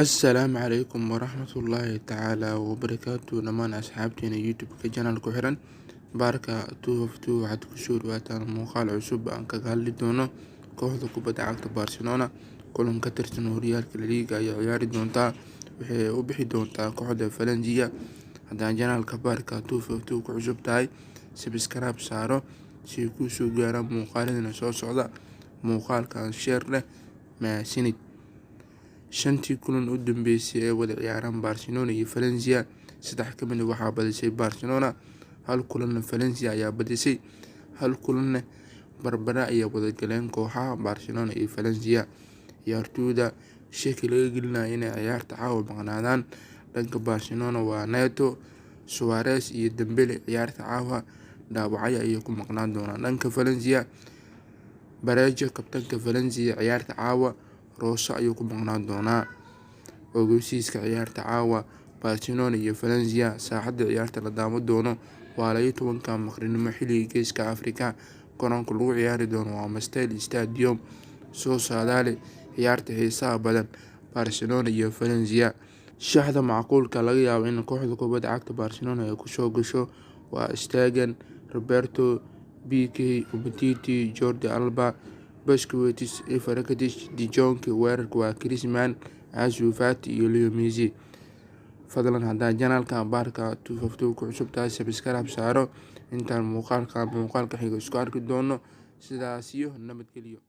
Assalaamu calaykum waraxmatullaahi tacaala wabarakaatu dhammaan asxaabteena youtube-ka channel ku xiran baarka 252 waxaad kusoo dhawaataan muuqaal cusub aan kaga hadli doono kooxda kubadda cagta Barcelona kulan ka tirsan horyaalka La Liga ayaa ciyaari doontaa waxay u bixi doontaa kooxda Valencia. haddaan channelka baarka 252 ku cusub tahay subscribe saaro si ay kuu soo gaaraan muuqaaladana soo socda. muuqaalkan share leh mahadsanid. shantii kulan u dambeysay ee wada ciyaaraan Barcelona iyo Valencia, 3 ka mid ah waxaa badisay Barcelona, hal kulanna Valencia ayaa badisay, hal kulanna barbara ayaa wada galeen kooxaha Barcelona iyo Valencia. ciyaartooyda shaki laga gelinayo inay ciyaarta caawa maqnaadaan dhanka Barcelona waa Neto, Suarez iyo Dembele. ciyaarta caawa dhaawacyo ayay ku maqnaan doonaan. dhanka Valencia, Barejo kabtanka Valencia ciyaarta caawa Rosso ayuu ku maqnaan doonaa. ogeysiiska ciyaarta caawa Barcelona iyo Valencia, saacadda ciyaarta la daawan doono waa 12 maqribnimo xilliga Geeska Afrika. garoonka lagu ciyaari doono waa Mestalla Stadium. soo saadaale ciyaarta xiisaha badan Barcelona iyo Valencia. shaxda macquulka laga yaabo in kooxda kubadda cagta Barcelona ay kusoo gasho waa Stegen, Roberto, BK, Umtiti, Jordi Alba, Busquets, Rakitic, De Jong. weerarka waa Griezmann, Ansu Fati iyo Leo Messi. fadlan haddaan channelka baarka 252 ku cusub tahay subscribe saaro. intaan muuqaalka xiga isku arki doono, sidaas iyo nabadgelyo.